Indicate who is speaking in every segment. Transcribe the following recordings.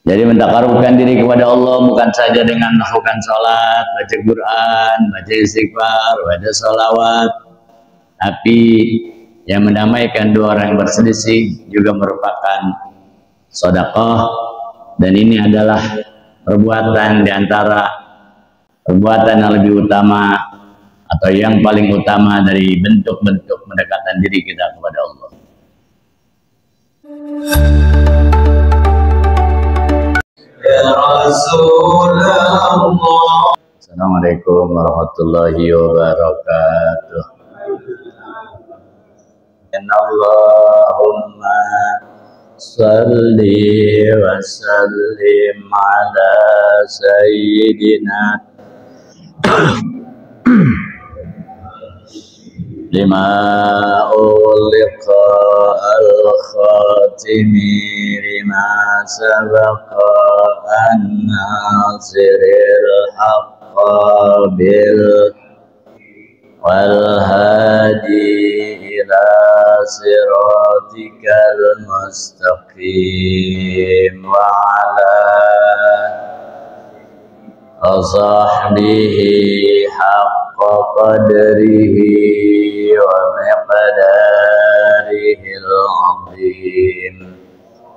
Speaker 1: Jadi mentakarubkan diri kepada Allah bukan saja dengan melakukan sholat, baca Quran, baca istighfar, baca sholawat, tapi yang mendamaikan dua orang yang berselisih juga merupakan sedekah, dan ini adalah perbuatan di antara perbuatan yang lebih utama atau yang paling utama dari bentuk-bentuk mendekatan diri kita kepada Allah. Ya Rasulullah. Assalamualaikum warahmatullahi wabarakatuh. Allahumma salli wa sallim ala sayyidina lima uliqa al-khatimi lima sabaqa an-nasiril haqqa bil wal hadi ila siratikal mustaqim wa ala sahbihi haqqa qadrihi wa miqdarihil azim.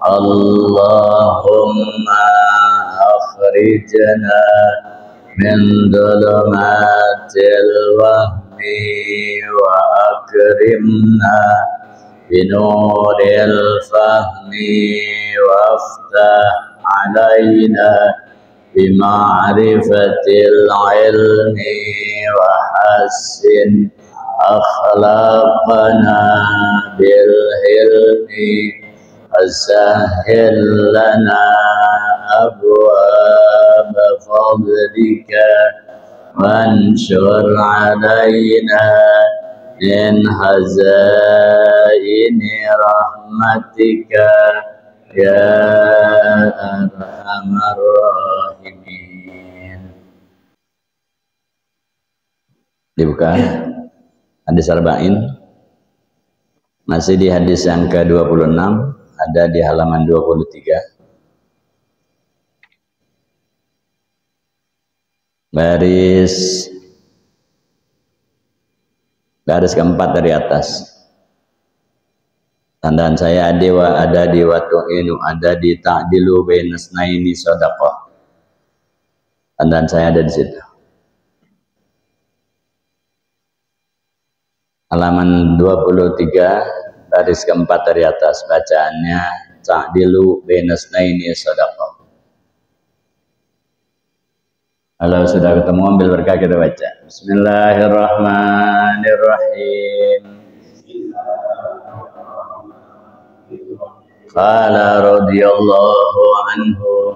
Speaker 1: Allahumma akhrijna min dhulumatil wahmi wa akrimna binuril fahmi waftah alaina bima'rifatil ilmi wa hassin akhlaqana bil hilmi wasahhil lana abwaab fadlika wansur alaina min hazaini rahmatika ya arhamar rahimin. Dibuka hadis arba'in, masih di hadis yang ke-26, ada di halaman 23. Baris keempat dari atas. Tandaan saya ada di watu'inu, ada di ta'dilu bainasnaini shadaqah. Tandaan saya ada di situ. Halaman 23, baris keempat dari atas, bacaannya ta'dilu bainasnaini shadaqah. Kalau sudah ketemu ambil berkah, kita baca. Bismillahirrahmanirrahim. Qala radhiyallahu anhu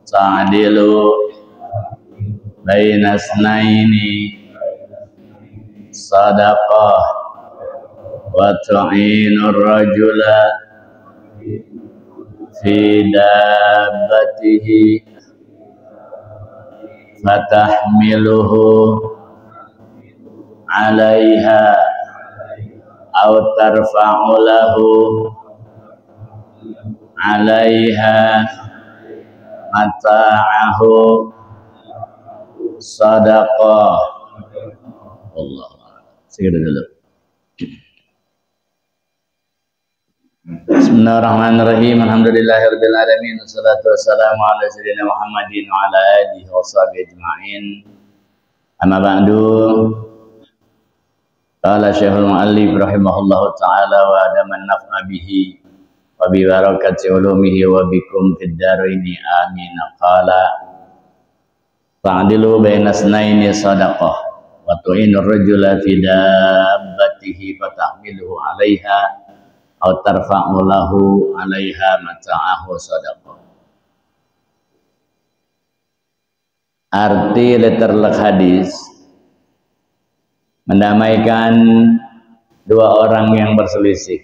Speaker 1: ta'dilu bainasnaini sadaqah wa tu'inur rajula fi dabbatihi fatahmiluhu 'alaiha aw tarfa'u lahu 'alaiha mata'ahu sadaqah. Allah. Segera dulu. Bismillahirrahmanirrahim. Alhamdulillahirabbil alamin. Wassalatu wassalamu ala sayyidina Muhammadin wa ala alihi washabihi ajma'in. Amma ba'du. Qala Syekhul Mu'allif rahimahullahu ta'ala wa adaman naf'a bihi wa bi barakati ulumihi wa bikum fid daraini amin. Qala ta'dilu bainasnaini sadaqah wa tu'inur rajula fi dabbatihi fatahmiluhu 'alaiha aw tarfa'u lahu 'alaiha mata'ahu sadaqah. Arti letterlek hadis: mendamaikan dua orang yang berselisih,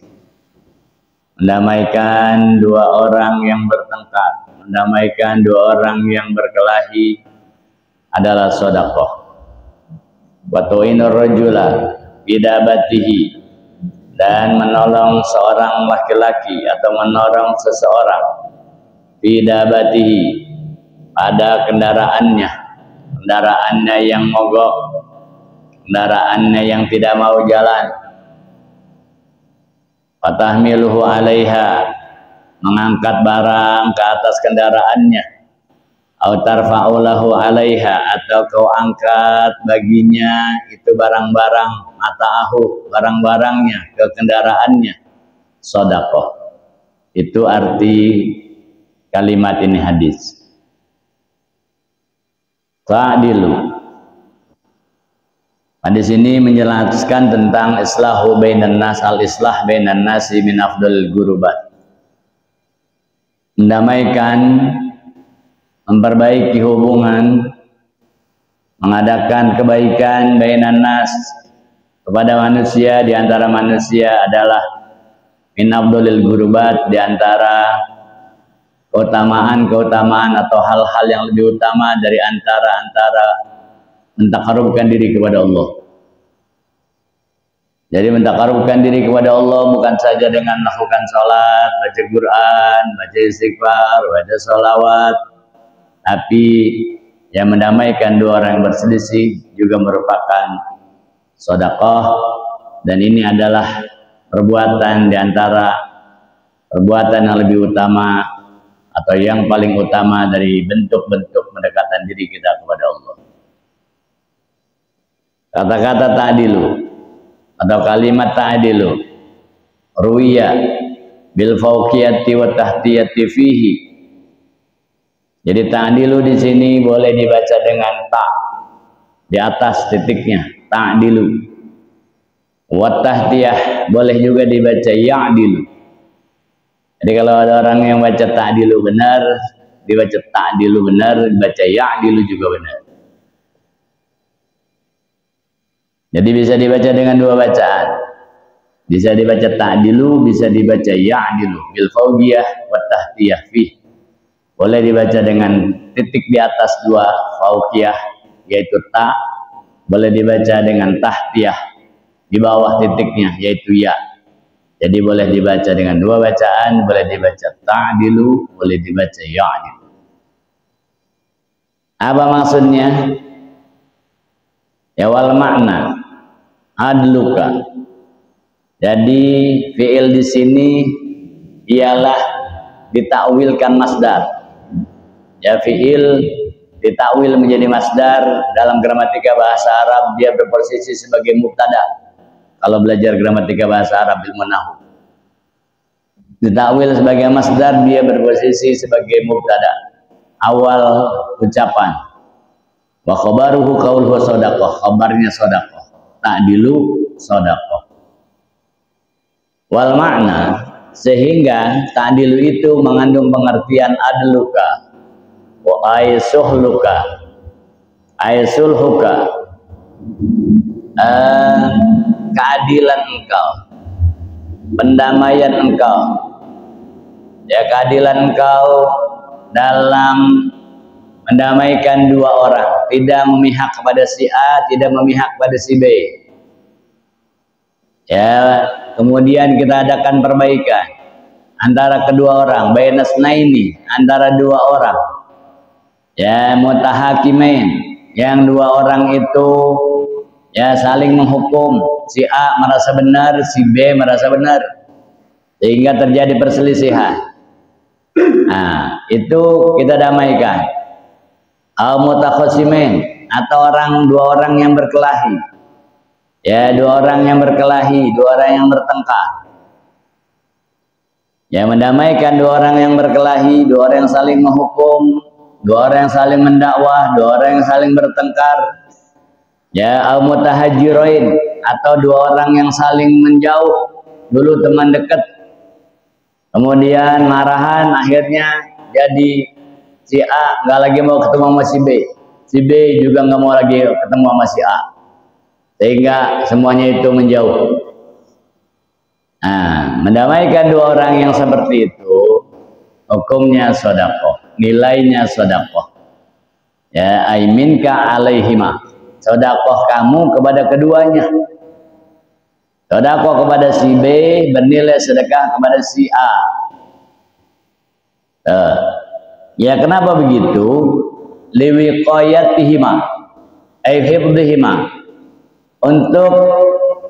Speaker 1: mendamaikan dua orang yang bertengkar, mendamaikan dua orang yang berkelahi adalah sedekah. Wa tu'inur rajula bidabatihi, dan menolong seorang laki-laki atau menolong seseorang bidabatihi pada kendaraannya yang mogok, kendaraannya yang tidak mau jalan, fatahmiluhu alaiha, mengangkat barang ke atas kendaraannya, au tarfa'u lahu alaiha, atau kau angkat baginya itu barang-barang mata'ahu, barang-barangnya ke kendaraannya, sedekah. Itu arti kalimat ini hadis. Ta'dilu. Hadis ini menjelaskan tentang islahu bainan nas, al-islah bainan nasi min afdal gurubat. Mendamaikan, memperbaiki hubungan, mengadakan kebaikan bainan nas kepada manusia, di antara manusia adalah min afdalil gurubat, di antara keutamaan atau hal-hal yang lebih utama dari antara mentakarubkan diri kepada Allah. Jadi mentakarubkan diri kepada Allah bukan saja dengan melakukan salat, baca Quran, baca istighfar, baca salawat, tapi yang mendamaikan dua orang yang berselisih juga merupakan sedekah, dan ini adalah perbuatan di antara perbuatan yang lebih utama atau yang paling utama dari bentuk-bentuk mendekatan diri kita kepada Allah. Kata-kata ta'dilu atau kalimat ta'dilu ruwiya bil fawqiyati wa tahtiyati fihi. Jadi ta'dilu di sini boleh dibaca dengan ta di atas titiknya, ta'dilu. Wa tahtiyah boleh juga dibaca ya'dilu. Jadi kalau ada orang yang baca ta'dilu benar, dibaca ta'dilu benar, dibaca ya'dilu juga benar. Jadi bisa dibaca dengan dua bacaan. Bisa dibaca ta'dilu, bisa dibaca ya'dilu bil fawqiyah wa tahtiyah fi. Boleh dibaca dengan titik di atas dua fawqiyah yaitu ta, boleh dibaca dengan tahtiyah di bawah titiknya yaitu ya. Jadi boleh dibaca dengan dua bacaan, boleh dibaca ta'dilu, boleh dibaca ya'dilu. Apa maksudnya? Ya wal makna adluka. Jadi fi'il di sini ialah ditakwilkan masdar. Ya, fi'il ditakwil menjadi masdar dalam gramatika bahasa Arab, dia berposisi sebagai mubtada. Kalau belajar gramatika bahasa Arab ilmu nahwu, ditakwil sebagai masdar, dia berposisi sebagai mubtada, awal ucapan. Wa khabaruhu qauluhu shadaqah, khabarnya shadaqah, ta'dilu shadaqah. Wal makna, sehingga ta'dilu itu mengandung pengertian adluka wa aisuhluka, aisulhuka, keadilan engkau, pendamaian engkau, ya, keadilan engkau dalam mendamaikan dua orang, tidak memihak kepada si A, tidak memihak kepada si B. Ya, kemudian kita adakan perbaikan antara kedua orang, bainasnaini, antara dua orang, ya, mutahakimain, yang dua orang itu ya saling menghukum, si A merasa benar, si B merasa benar, sehingga terjadi perselisihan. Nah, itu kita damaikan. Al-mutakhasimin, atau dua orang yang berkelahi. Ya, dua orang yang berkelahi, dua orang yang bertengkar. Ya, mendamaikan dua orang yang berkelahi, dua orang yang saling menghukum, dua orang yang saling mendakwah, dua orang yang saling bertengkar. Ya, al-mutahajjirain, atau dua orang yang saling menjauh, dulu teman dekat, kemudian marahan, akhirnya jadi si A nggak lagi mau ketemu sama si B juga nggak mau lagi ketemu sama si A, sehingga semuanya itu menjauh. Nah, mendamaikan dua orang yang seperti itu, hukumnya sedekah, nilainya sedekah. Ya, aiminka alaihima, sedekah kamu kepada keduanya. Sedekah kepada si B bernilai sedekah kepada si A. Ya kenapa begitu? Liwiqayatihima ay hifdhihima, untuk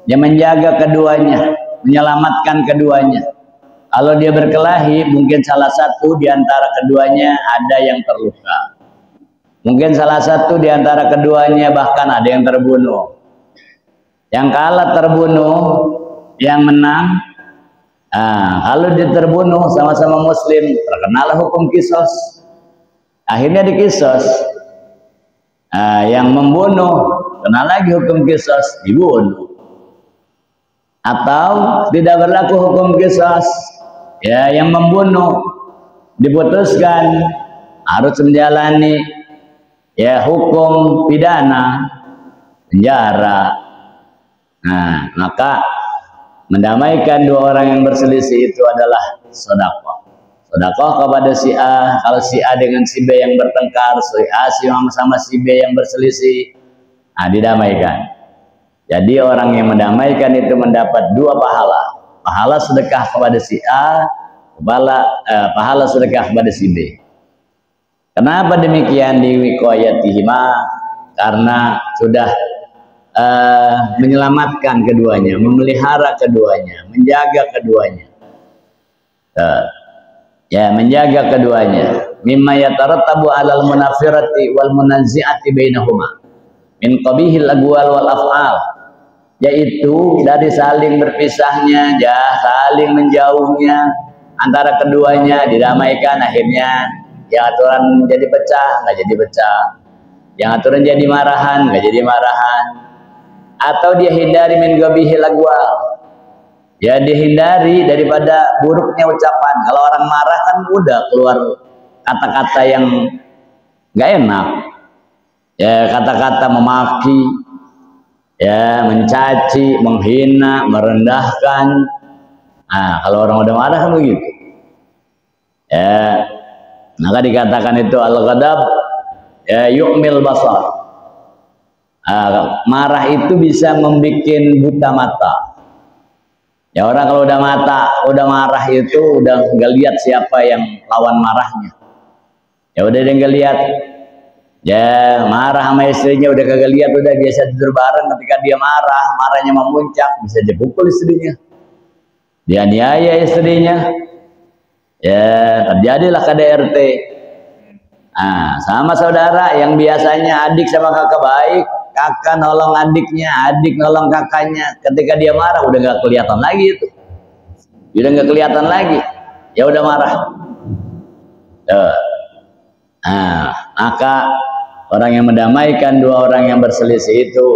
Speaker 1: yang menjaga keduanya, menyelamatkan keduanya. Kalau dia berkelahi, mungkin salah satu di antara keduanya ada yang terluka. Mungkin salah satu di antara keduanya bahkan ada yang terbunuh. Yang kalah terbunuh, yang menang. Kalau dia terbunuh sama-sama muslim, terkenalah hukum kisos. Akhirnya dikisos. Yang membunuh kena lagi hukum kisos, dibunuh. Atau tidak berlaku hukum kisos, ya yang membunuh diputuskan harus menjalani ya hukum pidana, penjara. Nah, maka mendamaikan dua orang yang berselisih itu adalah sedekah. Sedekah kepada si A, kalau si A dengan si B yang bertengkar, si A sama si B yang berselisih, didamaikan. Jadi orang yang mendamaikan itu mendapat dua pahala. Pahala sedekah kepada si A, pahala sedekah kepada si B. Kenapa demikian liwiqayatihima? Karena sudah menyelamatkan keduanya, memelihara keduanya, menjaga keduanya. Ya, menjaga keduanya. Mimma yatarattabu 'alal munafirati wal munazzi'ati bainahuma min qabihil aqwal wal af'al, yaitu dari saling berpisahnya, saling menjauhnya antara keduanya, didamaikan, akhirnya yang aturan jadi pecah, nggak jadi pecah. Yang aturan jadi marahan, nggak jadi marahan. Atau dia hindari min qabihil aqwal, ya dihindari daripada buruknya ucapan. Kalau orang marah kan udah keluar kata-kata yang nggak enak, ya kata-kata memaki, ya mencaci, menghina, merendahkan. Kalau orang udah marah kan begitu. Ya, maka dikatakan itu al-ghadab ya yu'mil basar. Marah itu bisa membuat buta mata. Ya orang kalau udah marah itu udah nggak lihat siapa yang lawan marahnya. Ya udah dia nggak lihat. Ya marah sama istrinya udah kagak lihat, udah biasa tidur bareng. Ketika dia marahnya memuncak, bisa dipukul istrinya, dianiaya istrinya. Ya terjadilah KDRT. Sama saudara yang biasanya adik sama kakak baik, kakak nolong adiknya, adik nolong kakaknya. Ketika dia marah udah nggak kelihatan lagi itu, udah nggak kelihatan lagi. Ya udah marah. Maka orang yang mendamaikan dua orang yang berselisih itu,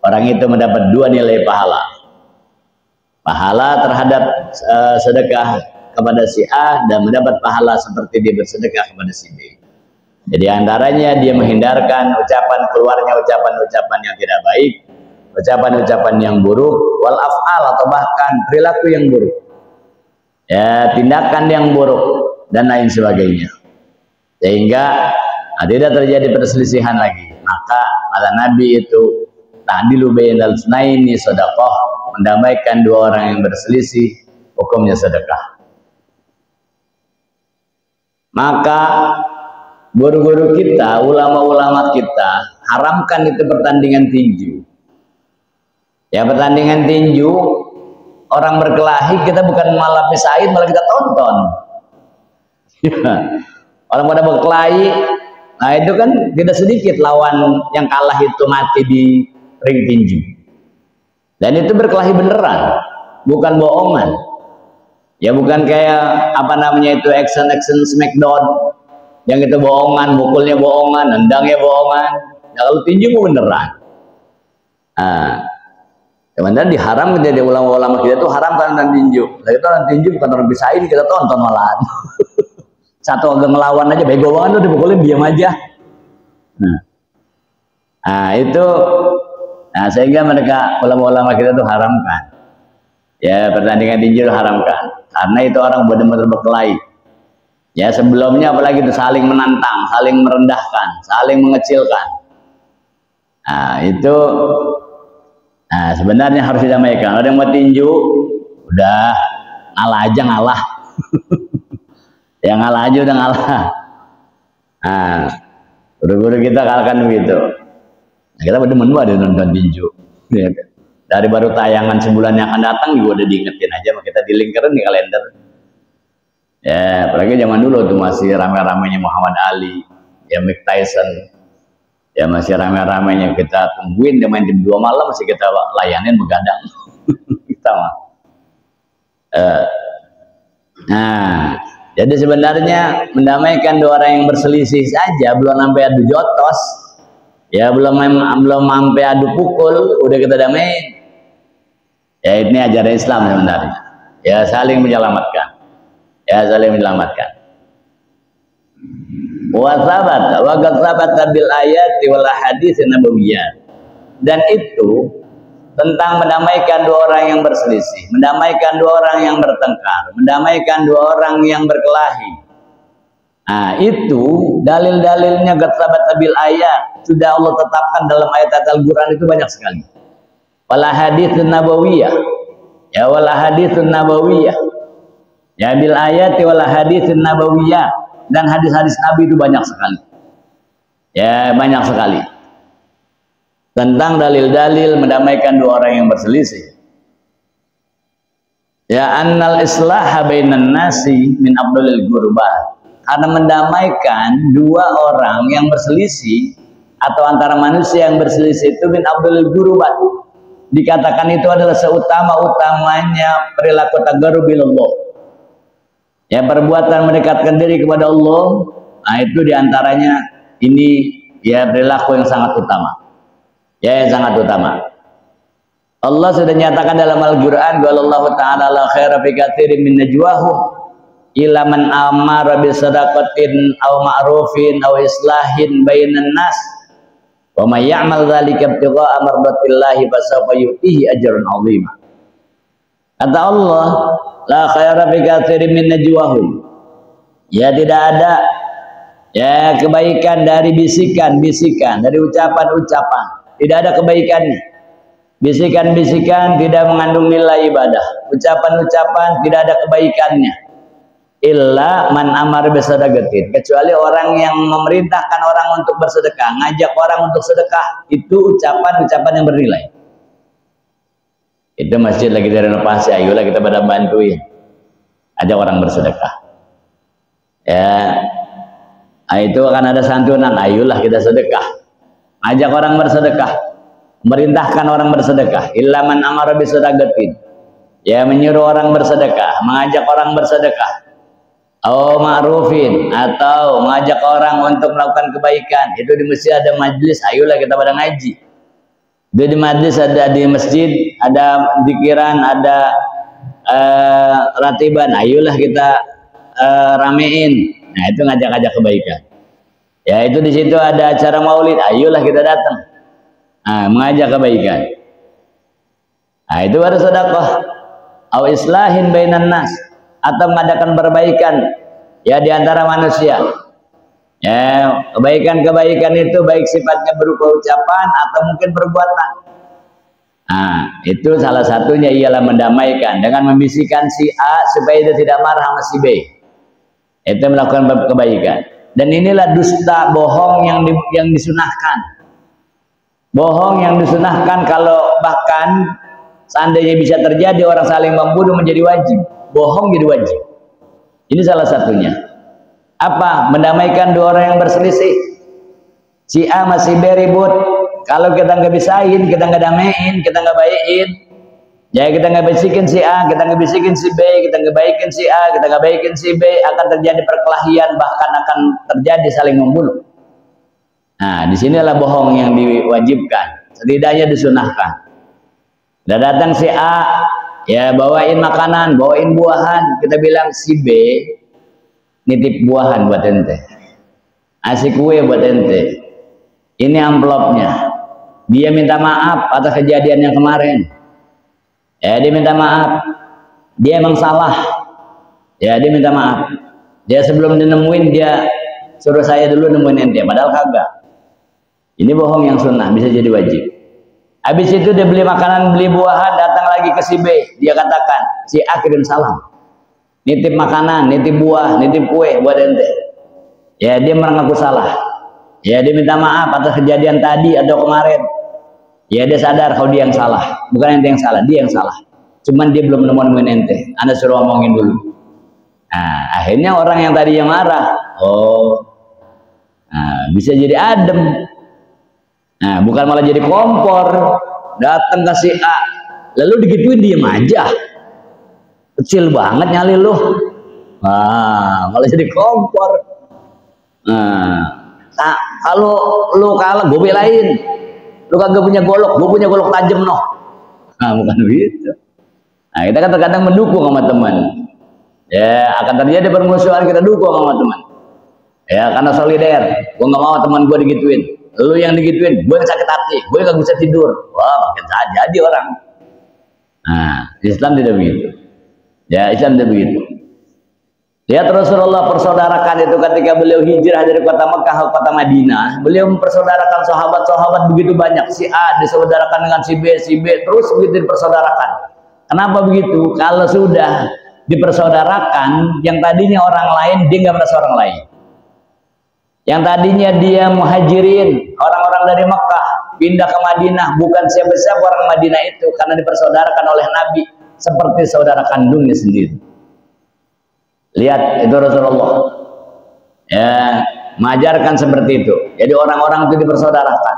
Speaker 1: orang itu mendapat dua nilai pahala. Pahala terhadap sedekah kepada si A dan mendapat pahala seperti dia bersedekah kepada si B. Jadi antaranya dia menghindarkan keluarnya ucapan-ucapan yang tidak baik, ucapan-ucapan yang buruk, wal af'al atau bahkan perilaku yang buruk, ya tindakan yang buruk dan lain sebagainya, sehingga tidak terjadi perselisihan lagi. Maka kata Nabi itu ta'dilu bainal tsnaini sedekah, mendamaikan dua orang yang berselisih hukumnya sedekah. Maka guru-guru kita, ulama-ulama kita haramkan itu pertandingan tinju. Ya pertandingan tinju, orang berkelahi kita bukan malah pisahin, malah kita tonton. Orang pada berkelahi, nah itu kan tidak sedikit lawan yang kalah itu mati di ring tinju. Dan itu berkelahi beneran, bukan bohongan. Ya bukan kayak apa namanya itu action smackdown, yang itu bohongan, mukulnya bohongan, nendangnya bohongan. Nah kalau tinju beneran. Sebenarnya diharam menjadi ulama-ulama kita itu haram karena tinju. Nah itu orang tinju bukan orang pisahin, kita tonton malahan. Satu agak ngelawan aja, bego banget tuh, dipukulin diam aja. Itu, sehingga mereka ulama-ulama kita tuh haramkan. Ya pertandingan tinju haramkan. Karena itu orang benar-benar berkelahi. Ya sebelumnya apalagi itu saling menantang, saling merendahkan, saling mengecilkan. Itu Nah, sebenarnya harus didamaikan. Ada yang mau tinju, udah ngalah aja ngalah. Ya ngalah aja udah ngalah. Nah, guru-guru kita kalahkan begitu. Nah, kita berdemen banget nonton tinju. Ya, dari baru tayangan sebulan yang akan datang juga udah diingetin aja, kita dilingkarin di kalender. Ya, apalagi zaman dulu tuh masih rame-ramenya Muhammad Ali, ya Mike Tyson. Ya masih rame-ramenya kita tungguin dia main jam 2 malam masih kita layanin begadang. Kita mah. Nah, jadi sebenarnya mendamaikan dua orang yang berselisih saja, belum sampai adu jotos, ya belum sampai adu pukul, udah kita damaiin. Ya ini ajaran Islam sebenarnya. Ya saling menyelamatkan. Ya saling menyelamatkan. Wa tsabat bil ayati wal hadits nabawiyyah. Dan itu tentang mendamaikan dua orang yang berselisih, mendamaikan dua orang yang bertengkar, mendamaikan dua orang yang berkelahi. Nah, itu dalil-dalilnya tsabat bil ayat sudah Allah tetapkan dalam ayat Al-Qur'an itu banyak sekali. Wal hadits nabawiyyah. Ya wal hadits nabawiyyah. Ya bil ayati wal hadits nabawiyyah. Dan hadis-hadis Nabi itu banyak sekali. Ya, banyak sekali. Tentang dalil-dalil mendamaikan dua orang yang berselisih. Ya annal islaha bainan nasi min afdalil qurbat. Karena mendamaikan dua orang yang berselisih atau antara manusia yang berselisih itu min afdalil qurbat. Dikatakan itu adalah seutama-utamanya perilaku taqarrubillah. Ya perbuatan mendekatkan diri kepada Allah, nah itu diantaranya ini ya perilaku yang sangat utama. Ya yang sangat utama. Allah sudah nyatakan dalam Al-Qur'an, "Wallahu ta'ala la khaira fi katsirin min najwahum illa man amara bi shadaqatin aw ma'rufin aw islahin bainan nas. Wa may ya'mal dzalika ibtigha'a mardatillahi fasawfa yu'tihi ajran 'azima." Kata Allah, la khaira fi katsirin min najwahum. Ya tidak ada ya kebaikan dari bisikan-bisikan, dari ucapan-ucapan. Tidak ada kebaikannya. Bisikan-bisikan tidak mengandung nilai ibadah. Ucapan-ucapan tidak ada kebaikannya. Illa man amar bisadaqatin. Kecuali orang yang memerintahkan orang untuk bersedekah, ngajak orang untuk sedekah, itu ucapan-ucapan yang bernilai. Itu masjid lagi direnovasi, ayolah kita pada bantuin, ajak orang bersedekah. Ya, nah itu akan ada santunan, ayolah kita sedekah, ajak orang bersedekah, merintahkan orang bersedekah. Illa man amara bisadaqatin, ya menyuruh orang bersedekah, mengajak orang bersedekah. Aw ma'rufin, atau mengajak orang untuk melakukan kebaikan. Itu di masjid ada majlis, ayolah kita pada ngaji. Di majlis ada, di masjid ada zikiran, ada ratiban, ayolah kita ramein. Nah itu ngajak-ngajak kebaikan. Ya itu di situ ada acara maulid, ayolah kita datang. Nah, mengajak kebaikan. Nah itu baru sedekah. Au islahin bainan nas, atau mengadakan perbaikan ya di antara manusia. Ya, kebaikan-kebaikan itu baik sifatnya berupa ucapan atau mungkin perbuatan. Nah, itu salah satunya ialah mendamaikan dengan membisikkan si A supaya dia tidak marah sama si B. Itu melakukan kebaikan. Dan inilah dusta, bohong yang disunahkan. Bohong yang disunahkan, kalau bahkan seandainya bisa terjadi orang saling membunuh menjadi wajib. Bohong jadi wajib. Ini salah satunya. Apa? Mendamaikan dua orang yang berselisih. Si A masih B ribut. Kalau kita nggak bisain, kita nggak damaiin, kita nggak baikin, ya kita nggak bisikin si A, kita nggak bisikin si B, kita nggak baikin si A, kita nggak baikin si B, akan terjadi perkelahian, bahkan akan terjadi saling membunuh. Nah, disinilah bohong yang diwajibkan, setidaknya disunahkan. Udah datang si A, ya bawain makanan, bawain buahan, kita bilang si B nitip buahan buat ente, asik kue buat ente, ini amplopnya. Dia minta maaf atas kejadian yang kemarin. Ya dia minta maaf, dia emang salah. Ya dia minta maaf. Dia sebelum dinemuin dia suruh saya dulu nemuin ente, padahal kagak. Ini bohong yang sunnah, bisa jadi wajib. Habis itu dia beli makanan, beli buahan, datang lagi ke si B. Dia katakan, si A kirim salam. Nitip makanan, nitip buah, nitip kue buat ente. Ya, dia mengaku salah. Ya, dia minta maaf atas kejadian tadi atau kemarin. Ya, dia sadar kalau dia yang salah. Bukan ente yang salah, dia yang salah. Cuman dia belum nemuin ente. Anda suruh omongin dulu. Nah, akhirnya orang yang tadi yang marah. Oh, nah, bisa jadi adem. Nah, bukan malah jadi kompor. Datang ke si A, lalu digituin diem aja. Kecil banget nyali lu. Nah, malah jadi kompor. Nah, kalau lu kalah, gue belain. Lu kagak punya golok, gue punya golok tajam noh. Nah, bukan begitu. Nah, kita kan terkadang mendukung sama teman. Ya, akan terjadi permusuhan, kita dukung sama teman. Ya, karena solider. Gue nggak mau teman gue digituin. Lu yang digituin, gue yang sakit hati, gue yang gak bisa tidur. Wah, makin jadi orang. Nah, Islam tidak begitu. Ya, Islam tidak begitu. Lihat Rasulullah persaudarakan itu ketika beliau hijrah dari kota Mekah ke kota Madinah. Beliau mempersaudarakan sahabat-sahabat begitu banyak. Si A disaudarakan dengan si B, terus begitu dipersaudarakan. Kenapa begitu? Kalau sudah dipersaudarakan, yang tadinya orang lain, dia nggak merasa orang lain. Yang tadinya dia muhajirin, orang-orang dari Mekah pindah ke Madinah, bukan siapa-siapa orang Madinah itu, karena dipersaudarakan oleh Nabi seperti saudara kandungnya sendiri. Lihat itu Rasulullah, ya, mengajarkan seperti itu. Jadi orang-orang itu dipersaudarakan.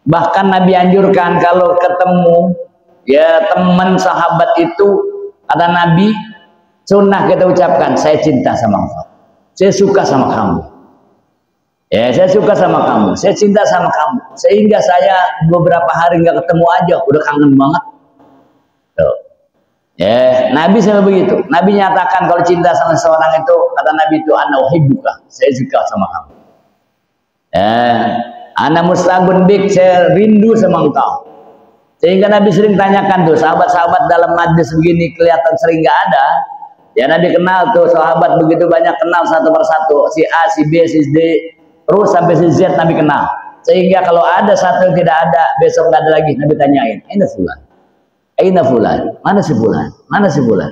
Speaker 1: Bahkan Nabi anjurkan kalau ketemu ya teman sahabat itu, kata Nabi, sunnah kita ucapkan, saya cinta sama engkau, saya suka sama kamu. Ya, saya suka sama kamu, saya cinta sama kamu, sehingga saya beberapa hari nggak ketemu aja, udah kangen banget. Tuh. Ya, Nabi sama begitu. Nabi nyatakan kalau cinta sama seorang itu, kata Nabi itu, ana uhibbuka, saya suka sama kamu. Ya, ana mustagun bik, saya rindu sama engkau. Sehingga Nabi sering tanyakan tuh, sahabat-sahabat dalam majlis begini kelihatan sering nggak ada. Ya, Nabi kenal tuh sahabat begitu banyak, kenal satu persatu, si A, si B, si D. Terus sampai si Z Nabi kenal. Sehingga kalau ada satu yang tidak ada, besok nggak ada lagi, Nabi tanyain, "Aina fulan? Aina fulan? Mana si fulan? Mana si fulan?"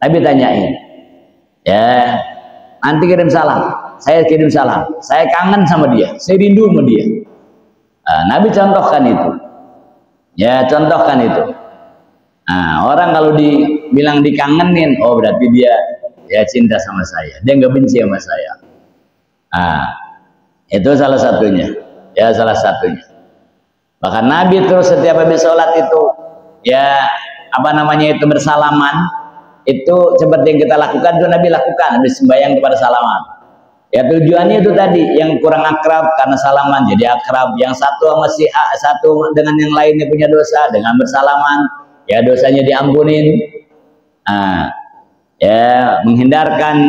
Speaker 1: Nabi tanyain. Ya, nanti kirim salam. Saya kirim salam. Saya kangen sama dia. Saya rindu sama dia. Nah, Nabi contohkan itu. Ya, contohkan itu. Nah, orang kalau dibilang dikangenin, oh berarti dia ya cinta sama saya. Dia nggak benci sama saya. Nah, itu salah satunya, ya salah satunya. Bahkan Nabi terus setiap habis sholat itu, ya apa namanya itu bersalaman, itu seperti yang kita lakukan itu Nabi lakukan habis sembahyang kepada salaman. Ya tujuannya itu tadi, yang kurang akrab karena salaman jadi akrab, yang satu sama si A, satu dengan yang lainnya punya dosa, dengan bersalaman, ya dosanya diampunin. Nah, ya menghindarkan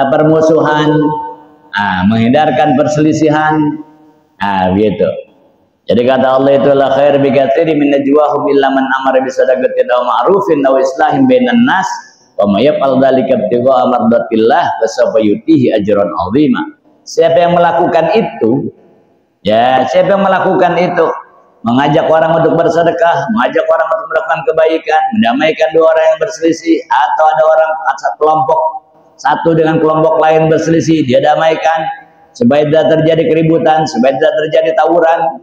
Speaker 1: permusuhan. Menghindarkan perselisihan. Gitu. Jadi kata Allah itu la khair bi katsiri min najwahum illa man amara bi sadaqatin aw ma'rufin aw islahin bainan nas wa may yaf'al dzalika ibtigha'a mardatillah fa sawfa yutihi ajran 'azima. Siapa yang melakukan itu, ya, siapa yang melakukan itu, mengajak orang untuk bersedekah, mengajak orang untuk melakukan kebaikan, mendamaikan dua orang yang berselisih, atau ada orang kelompok satu dengan kelompok lain berselisih, dia damaikan supaya tidak terjadi keributan, supaya tidak terjadi tawuran,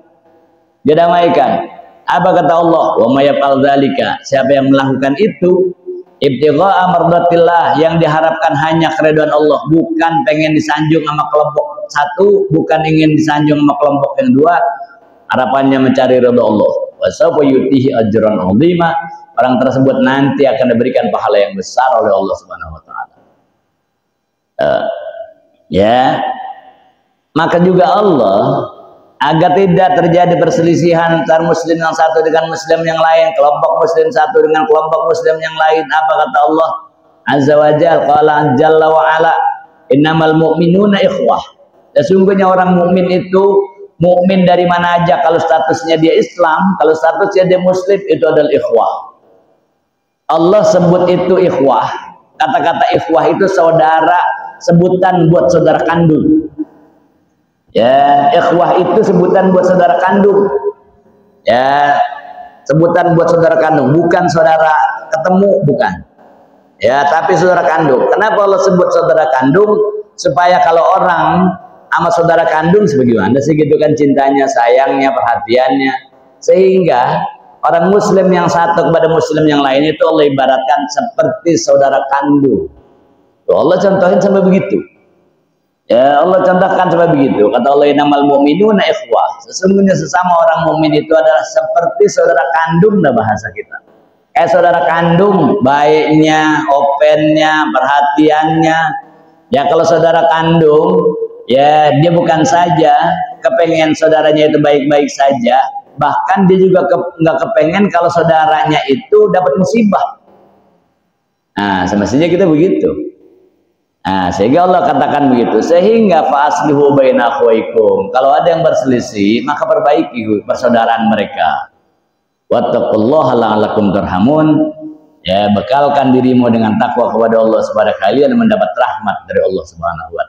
Speaker 1: dia damaikan. Apa kata Allah? Wa may yaf'al dzalika, siapa yang melakukan itu, ibtigha'a mardatillah, yang diharapkan hanya keridhaan Allah, bukan pengen disanjung sama kelompok satu, bukan ingin disanjung sama kelompok yang dua, harapannya mencari ridha Allah. Wa sawfa yutihi ajran 'azima, orang tersebut nanti akan diberikan pahala yang besar oleh Allah Subhanahu wa taala. Ya, maka juga Allah agar tidak terjadi perselisihan antara muslim yang satu dengan muslim yang lain, kelompok muslim satu dengan kelompok muslim yang lain. Apa kata Allah Azza wa Jalla? Qala jalla wa ala, innamal mu'minuna ikhwah. Sesungguhnya orang mukmin itu mukmin dari mana aja, kalau statusnya dia Islam, kalau statusnya dia muslim, itu adalah ikhwah. Allah sebut itu ikhwah. Kata-kata ikhwah itu saudara, sebutan buat saudara kandung. Ya, ikhwah itu sebutan buat saudara kandung. Ya, sebutan buat saudara kandung, bukan saudara ketemu, bukan. Ya, tapi saudara kandung. Kenapa Allah sebut saudara kandung? Supaya kalau orang sama saudara kandung sebagaimana sih gitu kan cintanya, sayangnya, perhatiannya, sehingga orang muslim yang satu kepada muslim yang lain itu Allah ibaratkan seperti saudara kandung. Tuh, Allah contohin sampai begitu. Ya, Allah contohkan sampai begitu. Kata Allah, innamal mu'minuna ikhwah. Sesungguhnya sesama orang mukmin itu adalah seperti saudara kandung, dah bahasa kita. Saudara kandung, baiknya, opennya, perhatiannya. Ya, kalau saudara kandung, ya dia bukan saja kepengen saudaranya itu baik-baik saja, bahkan dia juga nggak kepengen kalau saudaranya itu dapat musibah. Nah, semestinya kita begitu. Nah, sehingga Allah katakan begitu, sehingga fa'aslihu baina akhwaikum. Kalau ada yang berselisih, maka perbaiki persaudaraan mereka. Wattaqullaha la'allakum turhamun. Ya, bekalkan dirimu dengan takwa kepada Allah supaya kalian mendapat rahmat dari Allah Subhanahu wa